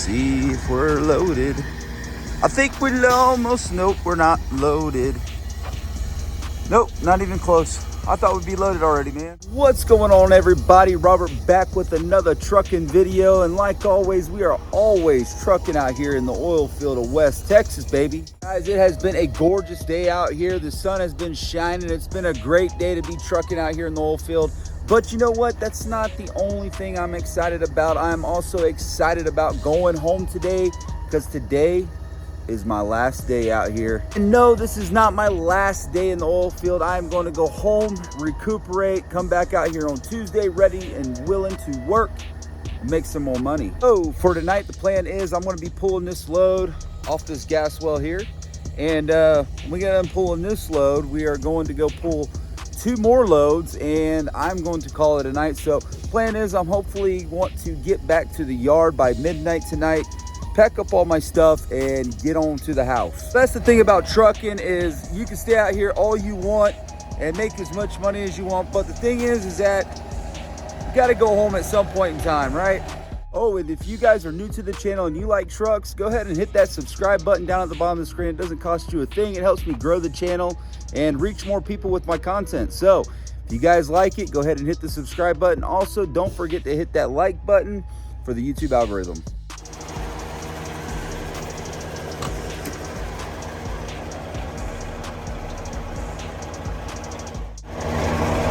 see if we're loaded. I think we're almost, nope, we're not loaded. Nope, not even close. I thought we'd be loaded already, man. What's going on, everybody? Robert back with another trucking video. And like always, we are always trucking out here in the oil field of West Texas, baby. Guys, it has been a gorgeous day out here. The sun has been shining. It's been a great day to be trucking out here in the oil field. But you know what? That's not the only thing I'm excited about. I'm also excited about going home today, because today is my last day out here. And no, this is not my last day in the oil field. I'm going to go home, recuperate, come back out here on Tuesday ready and willing to work and make some more money. So for tonight, the plan is I'm going to be pulling this load off this gas well here. And when we get done pulling this load, we are going to go pull 2 more loads, and I'm going to call it a night. So plan is I'm hopefully want to get back to the yard by midnight tonight, pack up all my stuff and get on to the house. That's the thing about trucking, is you can stay out here all you want and make as much money as you want, but the thing is that you got to go home at some point in time, right? Oh, and if you guys are new to the channel and you like trucks, go ahead and hit that subscribe button down at the bottom of the screen. It doesn't cost you a thing. It helps me grow the channel and reach more people with my content. So if you guys like it, go ahead and hit the subscribe button. Also, don't forget to hit that like button for the YouTube algorithm.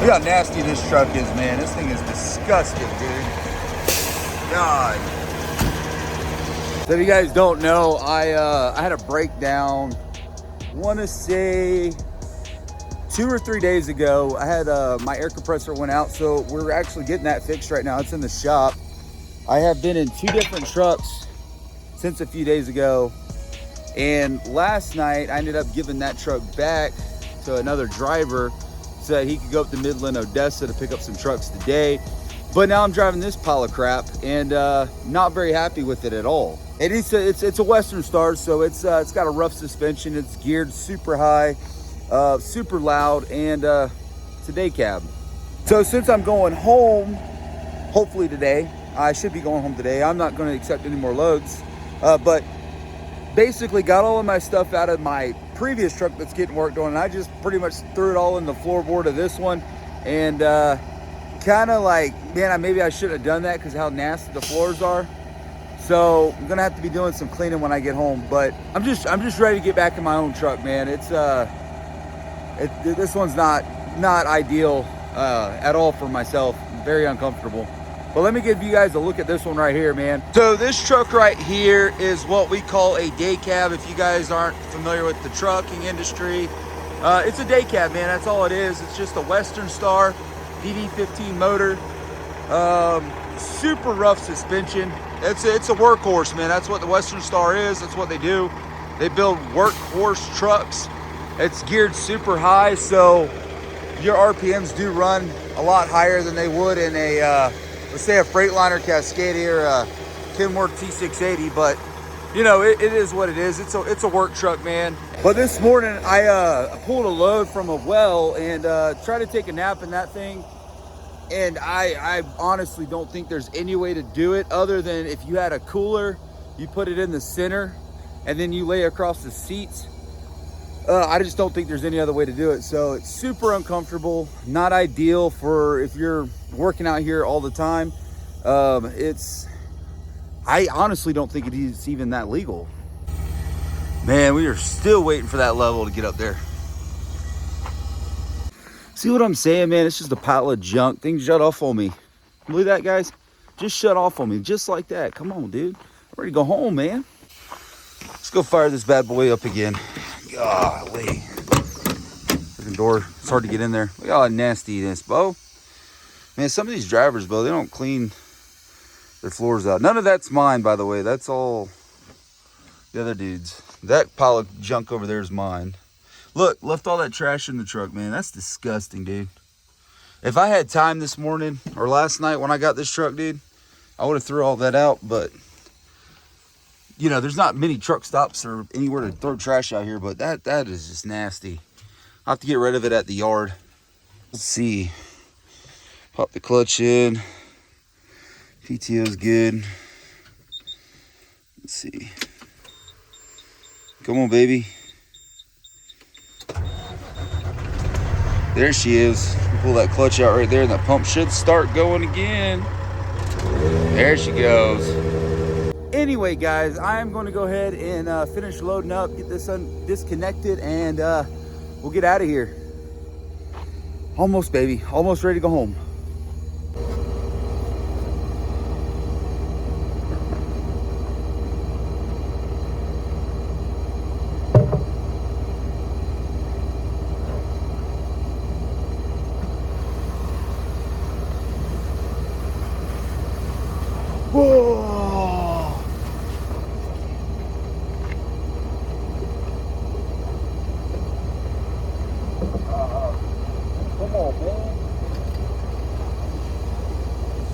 Look how nasty this truck is, man. This thing is disgusting, dude. God. So if you guys don't know, I had a breakdown, want to say 2 or 3 days ago. I had my air compressor went out, so we're actually getting that fixed right now. It's in the shop. I have been in 2 different trucks since a few days ago, and last night I ended up giving that truck back to another driver so that he could go up to Midland, Odessa to pick up some trucks today. But now I'm driving this pile of crap and not very happy with it at all. And it's a Western Star, so it's got a rough suspension. It's geared super high, super loud, and it's a day cab. So since I'm going home, hopefully today, I should be going home today. I'm not going to accept any more loads, but basically got all of my stuff out of my previous truck that's getting worked on, and I just pretty much threw it all in the floorboard of this one, and kind of like, man, maybe I should have done that because how nasty the floors are. So I'm gonna have to be doing some cleaning when I get home, but I'm just ready to get back in my own truck, man. It's this one's not ideal at all for myself. Very uncomfortable. But let me give you guys a look at this one right here, man. So this truck right here is what we call a day cab. If you guys aren't familiar with the trucking industry, it's a day cab, man. That's all it is. It's just a Western Star DD15 motor, super rough suspension. It's a workhorse, man. That's what the Western Star is. That's what they do. They build workhorse trucks. It's geared super high, so your RPMs do run a lot higher than they would in a let's say a Freightliner Cascadia or a Kenworth T680. But you know, it is what it is. It's a work truck, man. But this morning I pulled a load from a well and tried to take a nap in that thing. And I honestly don't think there's any way to do it other than if you had a cooler, you put it in the center and then you lay across the seats. I just don't think there's any other way to do it. So it's super uncomfortable, not ideal for if you're working out here all the time. I honestly don't think it's even that legal. Man, we are still waiting for that level to get up there. See what I'm saying, man? It's just a pile of junk. Things shut off on me. Believe that, guys? Just shut off on me, just like that. Come on, dude. I'm ready to go home, man. Let's go fire this bad boy up again. Golly. The door, it's hard to get in there. Look at all that nastiness, Bo. Man, some of these drivers, Bo, they don't clean their floors out. None of that's mine, by the way. That's all the other dudes. That pile of junk over there is mine. Look, left all that trash in the truck, man. That's disgusting, dude. If I had time this morning or last night when I got this truck, dude, I would have threw all that out. But, you know, there's not many truck stops or anywhere to throw trash out here. But that is just nasty. I'll have to get rid of it at the yard. Let's see. Pop the clutch in. PTO's good. Let's see. Come on, baby. There she is. Pull that clutch out right there, and the pump should start going again. There she goes. Anyway, guys, I am going to go ahead and finish loading up, get this disconnected, and we'll get out of here. Almost, baby. Almost ready to go home. Whoa! Come on, man.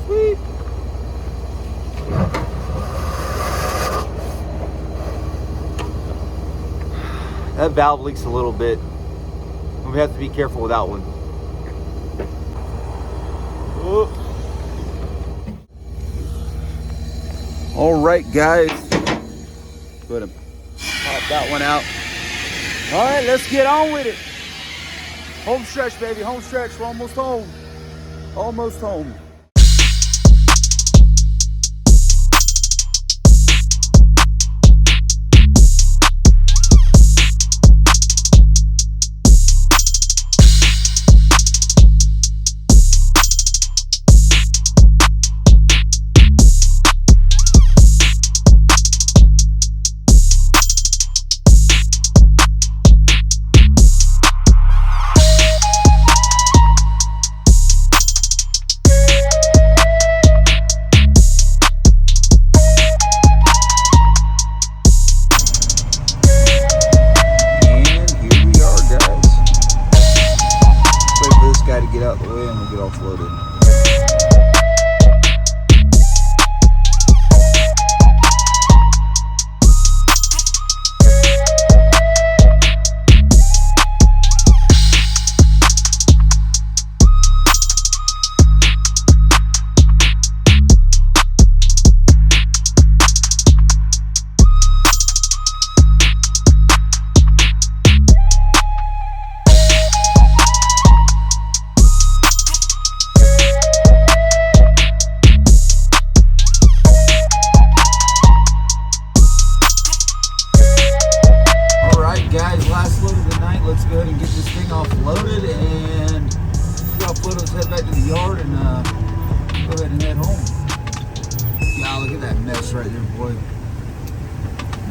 Sweet. That valve leaks a little bit. We have to be careful with that one. Whoa. All right, guys. Go ahead and pop that one out. All right, let's get on with it. Home stretch, baby. Home stretch. We're almost home. Almost home. Get out the way and we'll get offloaded. Let's go ahead and get this thing offloaded and offload, let's head back to the yard and go ahead and head home. Yeah, look at that mess right there, boy.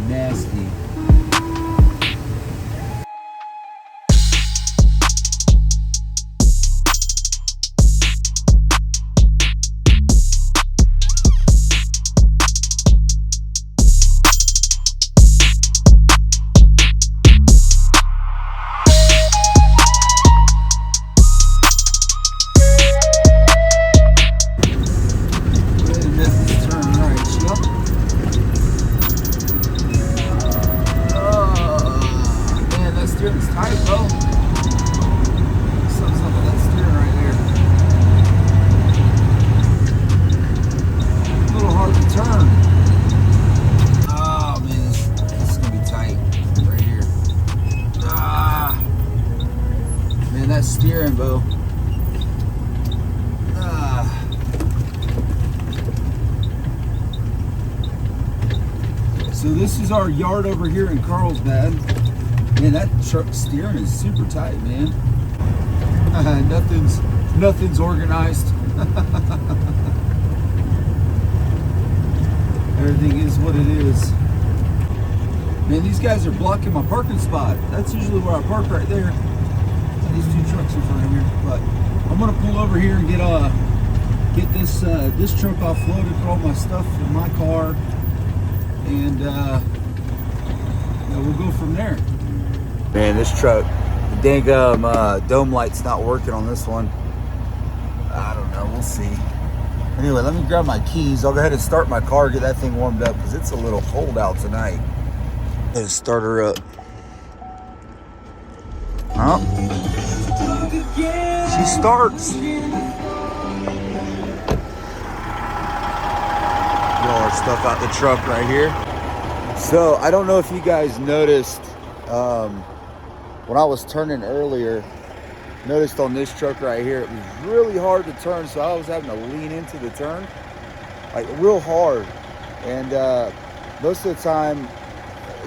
Nasty. Steering's tight, bro. Something with that steering right there. A little hard to turn. Oh man, this is gonna be tight right here. Ah, man, that steering, bro. Ah. So this is our yard over here in Carlsbad. Man, that truck steering is super tight, man. Nothing's organized. Everything is what it is. Man, these guys are blocking my parking spot. That's usually where I park, right there. These two trucks in front of here. But I'm gonna pull over here and get this truck offloaded, put all my stuff in my car, and we'll go from there. Man, this truck, the dang dome light's not working on this one. I don't know, we'll see. Anyway, let me grab my keys. I'll go ahead and start my car, get that thing warmed up, because it's a little cold out tonight. Let's start her up. Oh. She starts. Get all our stuff out the truck right here. So I don't know if you guys noticed when I was turning earlier, noticed on this truck right here, it was really hard to turn, so I was having to lean into the turn, like real hard. And most of the time,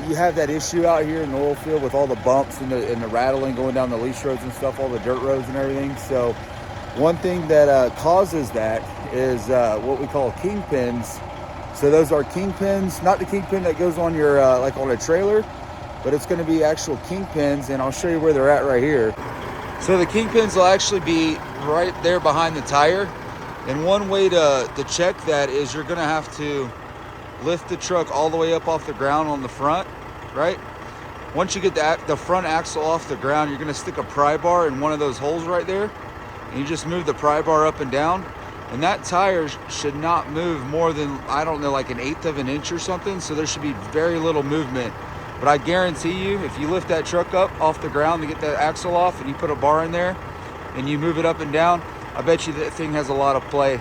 you have that issue out here in the oil field with all the bumps and the rattling going down the lease roads and stuff, all the dirt roads and everything. So one thing that causes that is what we call kingpins. So those are kingpins, not the kingpin that goes on your like on a trailer, but it's going to be actual kingpins, and I'll show you where they're at right here. So the kingpins will actually be right there behind the tire, and one way to check that is you're going to have to lift the truck all the way up off the ground on the front, right? Once you get the front axle off the ground, you're going to stick a pry bar in one of those holes right there, and you just move the pry bar up and down, and that tire should not move more than, I don't know, like 1/8 of an inch or something. So there should be very little movement. But I guarantee you, if you lift that truck up off the ground to get that axle off, and you put a bar in there and you move it up and down, I bet you that thing has a lot of play.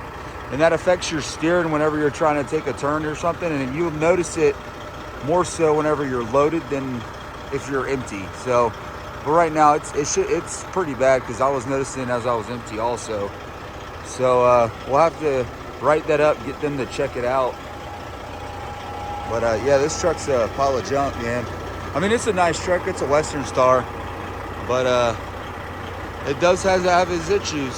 And that affects your steering whenever you're trying to take a turn or something, and you'll notice it more so whenever you're loaded than if you're empty. So, but right now it's pretty bad, because I was noticing as I was empty also. So we'll have to write that up, get them to check it out. But yeah, this truck's a pile of junk, man. I mean, it's a nice truck. It's a Western Star, but it does have its issues.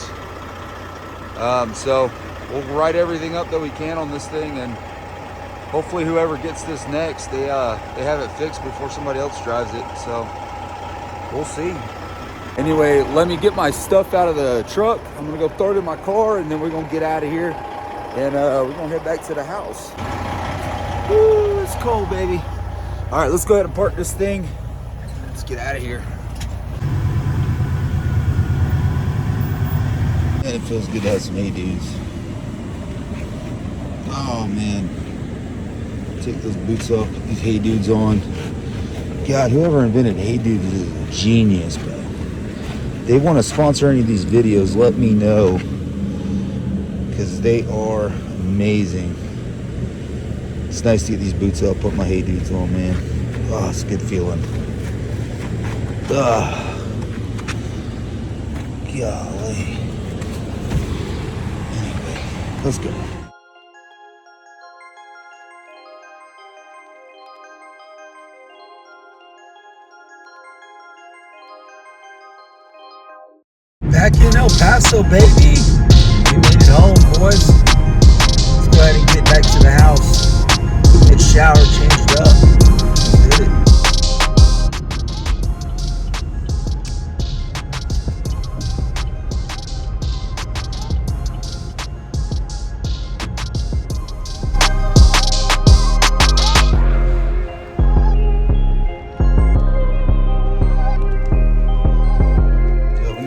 So we'll write everything up that we can on this thing, and hopefully whoever gets this next, they have it fixed before somebody else drives it. So we'll see. Anyway, let me get my stuff out of the truck. I'm gonna go throw it in my car, and then we're gonna get out of here, and we're gonna head back to the house. Woo, it's cold, baby. All right, let's go ahead and park this thing. Let's get out of here. Man, it feels good to have some hay dudes. Oh man, take those boots off, put these hay dudes on. God, whoever invented hay dudes is a genius, bro. They want to sponsor any of these videos, let me know, because they are amazing. It's nice to get these boots up, put my hay dudes on, man. Oh, it's a good feeling. Golly. Anyway, let's go. Back in El Paso, baby. We made it home, boys. Let's go ahead and get back to the house. Get showered, changed up. Let's get it.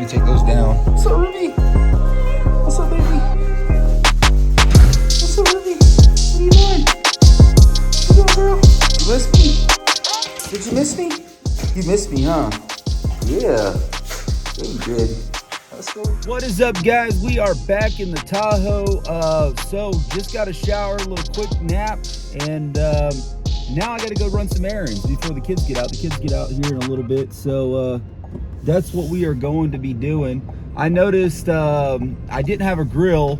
Take those down. What's up, Ruby? What's up, baby? What's up, Ruby? What are you doing? What you doing, girl? You miss me? Did you miss me? You missed me, huh? Yeah. Yeah, you did. Let's go. What is up, guys? We are back in the Tahoe. So just got a shower, a little quick nap, and now I got to go run some errands before the kids get out. The kids get out here in a little bit, so that's what we are going to be doing. I noticed I didn't have a grill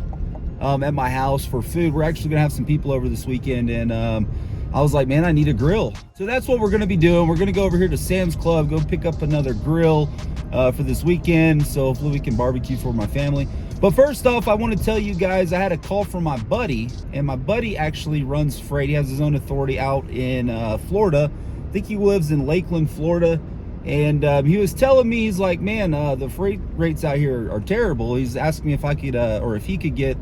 at my house for food. We're actually gonna have some people over this weekend, and I was like, man, I need a grill. So that's what we're gonna be doing. We're gonna go over here to Sam's Club, go pick up another grill for this weekend, so hopefully we can barbecue for my family. But first off, I want to tell you guys, I had a call from my buddy, and my buddy actually runs freight. He has his own authority out in Florida. I think he lives in Lakeland, Florida. And he was telling me, he's like, man, the freight rates out here are terrible. He's asking me if I could, or if he could get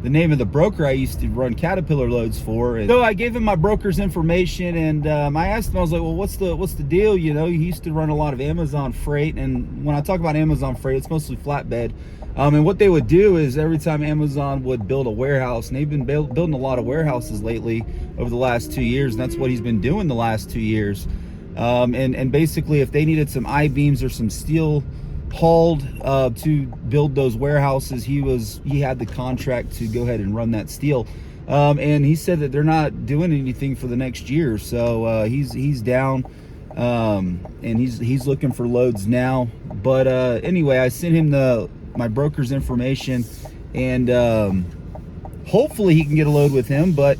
the name of the broker I used to run Caterpillar loads for. And so I gave him my broker's information, and I asked him, I was like, well, what's the deal? You know, he used to run a lot of Amazon freight, and when I talk about Amazon freight, it's mostly flatbed. And what they would do is every time Amazon would build a warehouse, and they've been building a lot of warehouses lately over the last 2 years, and that's what he's been doing the last 2 years. And basically, if they needed some I-beams or some steel hauled to build those warehouses, he had the contract to go ahead and run that steel. And he said that they're not doing anything for the next year. So he's down, and he's looking for loads now. But anyway, I sent him my broker's information, and hopefully he can get a load with him. But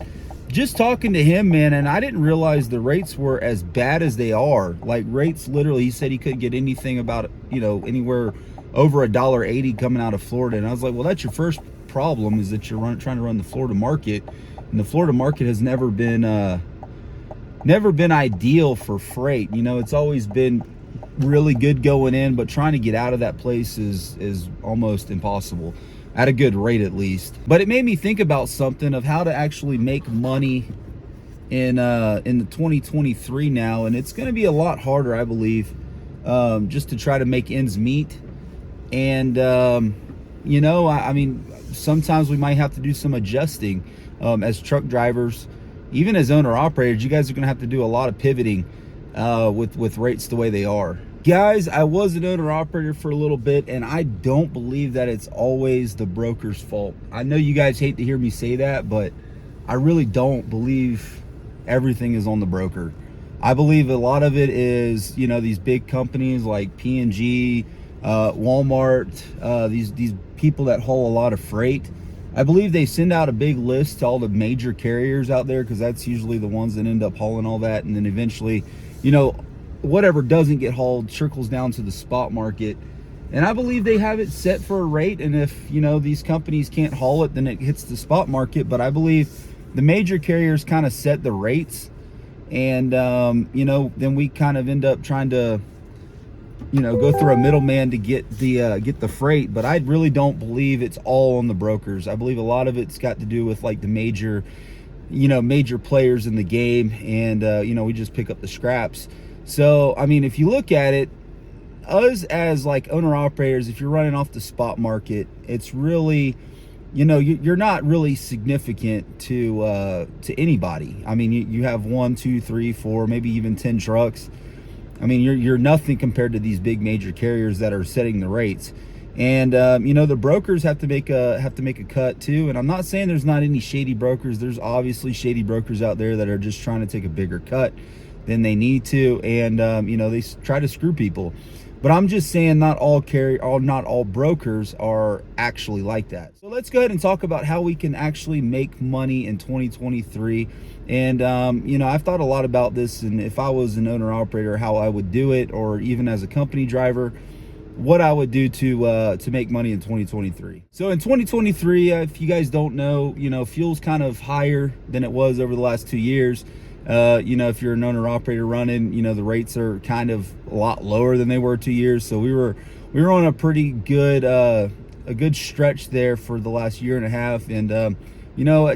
just talking to him, man, and I didn't realize the rates were as bad as they are. Like, rates, literally, he said he couldn't get anything about, anywhere over $1.80 coming out of Florida. And I was like, well, that's your first problem, is that you're trying to run the Florida market, and the Florida market has never been ideal for freight. It's always been really good going in, but trying to get out of that place is almost impossible, at a good rate at least. But it made me think about something of how to actually make money in the 2023 now, and it's going to be a lot harder, I believe, just to try to make ends meet. And I mean, sometimes we might have to do some adjusting as truck drivers, even as owner operators. You guys are going to have to do a lot of pivoting with rates the way they are. Guys, I was an owner operator for a little bit, and I don't believe that it's always the broker's fault. I know you guys hate to hear me say that, but I really don't believe everything is on the broker. I believe a lot of it is, these big companies like P&G, Walmart, these people that haul a lot of freight. I believe they send out a big list to all the major carriers out there, because that's usually the ones that end up hauling all that, and then eventually, whatever doesn't get hauled trickles down to the spot market. And I believe they have it set for a rate, and if these companies can't haul it, then it hits the spot market. But I believe the major carriers kind of set the rates, and then we kind of end up trying to go through a middleman to get the freight. But I really don't believe it's all on the brokers. I believe a lot of it's got to do with like the major players in the game, and we just pick up the scraps. So I mean, if you look at it, us as like owner operators, if you're running off the spot market, it's really, you're not really significant to anybody. I mean, you have 1, 2, 3, 4, maybe even 10 trucks. I mean, you're nothing compared to these big major carriers that are setting the rates. And the brokers have to make a cut too. And I'm not saying there's not any shady brokers. There's obviously shady brokers out there that are just trying to take a bigger cut than they need to, and they try to screw people. But I'm just saying, not all brokers are actually like that. So let's go ahead and talk about how we can actually make money in 2023. And I've thought a lot about this, and if I was an owner operator, how I would do it, or even as a company driver, what I would do to make money in 2023. So in 2023, if you guys don't know, fuel's kind of higher than it was over the last 2 years. If you're an owner operator running, the rates are kind of a lot lower than they were 2 years. So we were on a pretty good stretch there for the last year and a half. And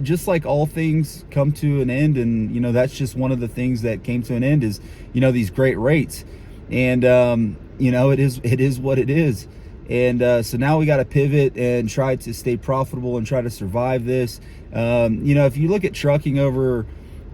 just like all things come to an end, and that's just one of the things that came to an end is these great rates. And it is what it is. And so now we got to pivot and try to stay profitable and try to survive this. If you look at trucking over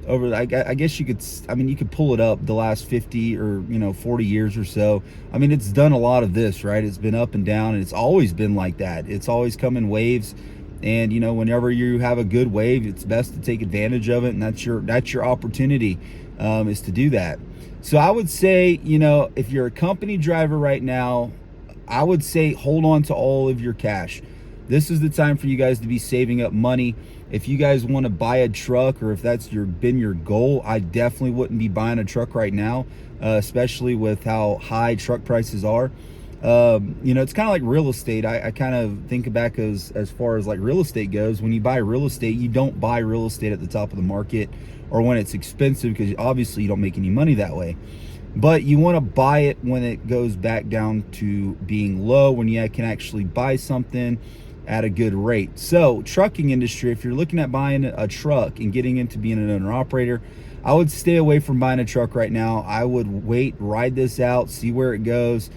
I guess you could pull it up the last 50 or 40 years or so. I mean, it's done a lot of this, right? It's been up and down, and it's always been like that. It's always come in waves. And whenever you have a good wave, it's best to take advantage of it, and that's your opportunity, is to do that. So I would say, if you're a company driver right now, I would say hold on to all of your cash. This is the time for you guys to be saving up money. If you guys want to buy a truck, or if that's been your goal, I definitely wouldn't be buying a truck right now, especially with how high truck prices are. It's kind of like real estate. I kind of think back as far as like real estate goes. When you buy real estate, you don't buy real estate at the top of the market or when it's expensive, because obviously you don't make any money that way. But you want to buy it when it goes back down to being low, when you can actually buy something at a good rate. So trucking industry, if you're looking at buying a truck and getting into being an owner operator, I would stay away from buying a truck right now. I would wait, ride this out, see where it goes.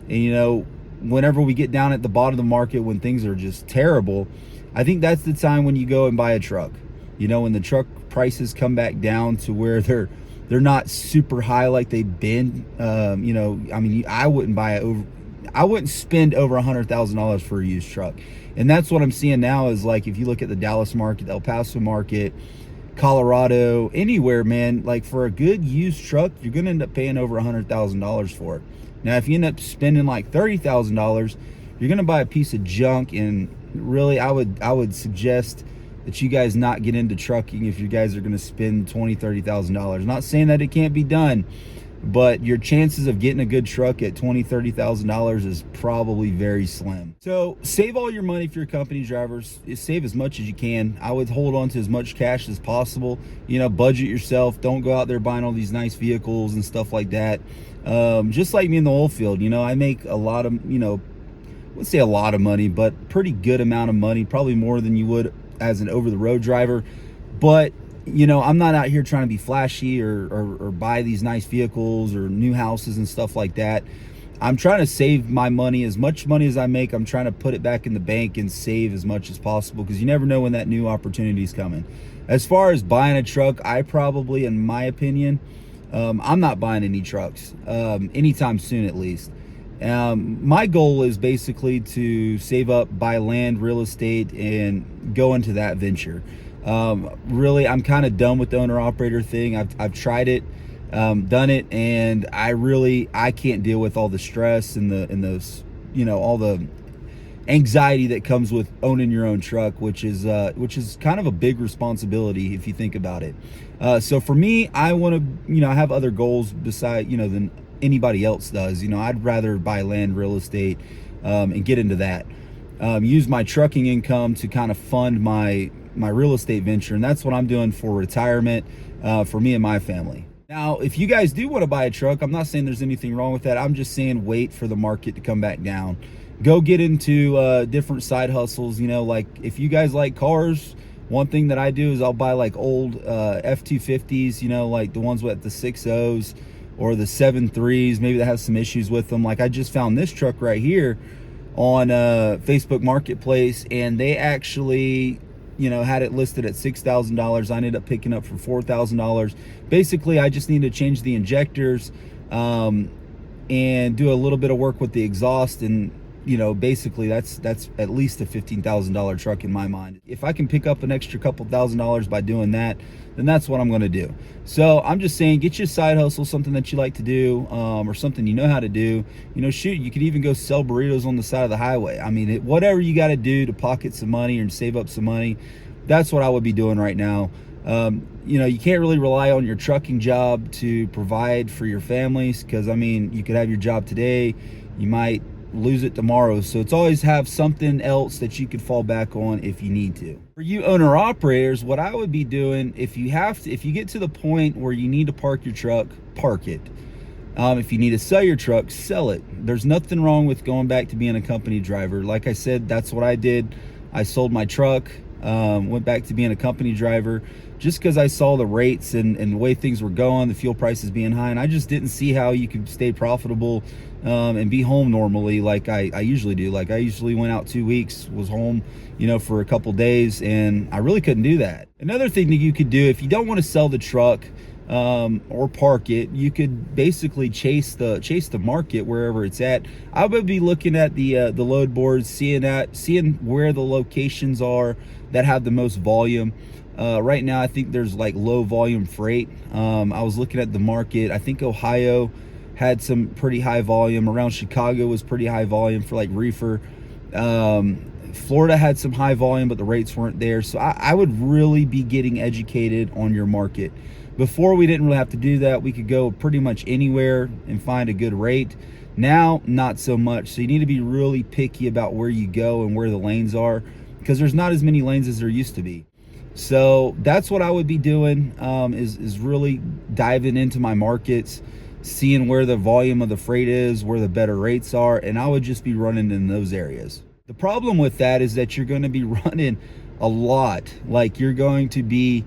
And whenever we get down at the bottom of the market, when things are just terrible, I think that's the time when you go and buy a truck. When the truck prices come back down to where they're not super high like they've been. I wouldn't buy it over I wouldn't spend over $100,000 for a used truck. And that's what I'm seeing now is like, if you look at the Dallas market, the El Paso market, Colorado, anywhere, man, like for a good used truck, you're going to end up paying over $100,000 for it. Now, if you end up spending like $30,000, you're going to buy a piece of junk. And really, I would suggest that you guys not get into trucking if you guys are going to spend $20,000-$30,000. Not saying that it can't be done, but your chances of getting a good truck at $20,000-$30,000 is probably very slim. So save all your money if you're company drivers. Save as much as you can. I would hold on to as much cash as possible. You know, budget yourself. Don't go out there buying all these nice vehicles and stuff like that. Just like me in the oil field, you know, I make a lot of, you know, I wouldn't say a lot of money, but pretty good amount of money, probably more than you would as an over-the-road driver. But you know, I'm not out here trying to be flashy or buy these nice vehicles or new houses and stuff like that. I'm trying to save my money. As much money as I make, I'm trying to put it back in the bank and save as much as possible, because you never know when that new opportunity is coming. As far as buying a truck, I probably, in my opinion, I'm not buying any trucks anytime soon, at least. My goal is basically to save up, buy land, real estate, and go into that venture. Really, I'm kind of done with the owner operator thing. I've tried it, done it, and I can't deal with all the stress and those, you know, all the anxiety that comes with owning your own truck, which is kind of a big responsibility if you think about it. So for me, I want to, you know, I have other goals beside, you know, than anybody else does. You know, I'd rather buy land, real estate, and get into that. Use my trucking income to kind of fund my real estate venture, and that's what I'm doing for retirement, for me and my family. Now, if you guys do want to buy a truck, I'm not saying there's anything wrong with that. I'm just saying wait for the market to come back down. Go get into different side hustles. You know, like if you guys like cars, one thing that I do is I'll buy like old F-250s, you know, like the ones with the 6.0s or the 7.3s, maybe that have some issues with them. Like I just found this truck right here on Facebook Marketplace, and they actually, you know, had it listed at $6,000. I ended up picking up for $4,000. Basically, I just need to change the injectors and do a little bit of work with the exhaust, and you know, basically that's at least a $15,000 truck in my mind. If I can pick up an extra couple $1,000s by doing that, then that's what I'm going to do. So I'm just saying, get you a side hustle, something that you like to do, or something you know how to do. You know, shoot, you could even go sell burritos on the side of the highway. I mean, whatever you got to do to pocket some money and save up some money, that's what I would be doing right now. You know, you can't really rely on your trucking job to provide for your families, because I mean, you could have your job today, you might lose it tomorrow. So it's always have something else that you could fall back on if you need to. For you owner operators, what I would be doing, if you get to the point where you need to park your truck, park it. If you need to sell your truck, sell it. There's nothing wrong with going back to being a company driver. Like I said, that's what I did. I sold my truck, went back to being a company driver, just because I saw the rates and the way things were going, the fuel prices being high, and I just didn't see how you could stay profitable and be home normally like I usually do. Like I usually went out 2 weeks, was home, you know, for a couple days, and I really couldn't do that. Another thing that you could do, if you don't want to sell the truck or park it, you could basically chase the market wherever it's at. I would be looking at the load boards, seeing where the locations are that have the most volume. Right now, I think there's like low volume freight. I was looking at the market. I think Ohio had some pretty high volume. Around Chicago was pretty high volume for like reefer. Florida had some high volume, but the rates weren't there. So I would really be getting educated on your market. Before, we didn't really have to do that. We could go pretty much anywhere and find a good rate. Now, not so much. So you need to be really picky about where you go and where the lanes are, because there's not as many lanes as there used to be. So that's what I would be doing, is really diving into my markets, seeing where the volume of the freight is, where the better rates are, and I would just be running in those areas. The problem with that is that you're going to be running a lot. Like you're going to be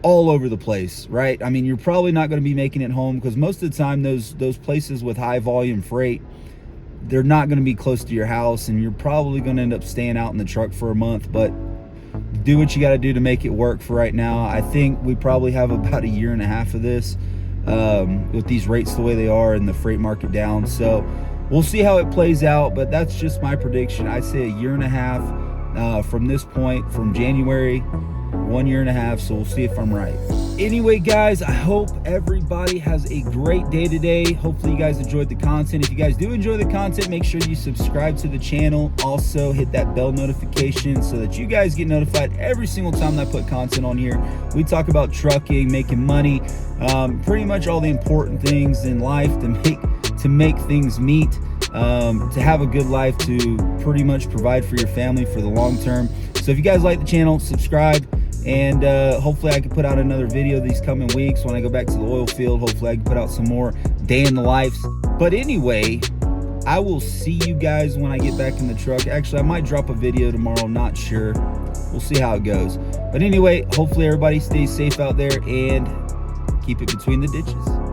all over the place, right? I mean, you're probably not going to be making it home, because most of the time those places with high volume freight, they're not going to be close to your house, and you're probably going to end up staying out in the truck for a month. But do what you got to do to make it work for right now. I think we probably have about a year and a half of this with these rates the way they are and the freight market down. So we'll see how it plays out, but that's just my prediction. I'd say a year and a half from this point, from January, 1 year and a half. So we'll see if I'm right. Anyway, guys, I hope everybody has a great day today. Hopefully you guys enjoyed the content. If you guys do enjoy the content, make sure you subscribe to the channel. Also hit that bell notification so that you guys get notified every single time that I put content on here. We talk about trucking, making money, pretty much all the important things in life to make things meet, to have a good life, to pretty much provide for your family for the long term. So if you guys like the channel, subscribe. And hopefully I can put out another video these coming weeks when I go back to the oil field. Hopefully I can put out some more day in the lives. But anyway, I will see you guys when I get back in the truck. Actually, I might drop a video tomorrow, not sure. We'll see how it goes. But anyway, hopefully everybody stays safe out there and keep it between the ditches.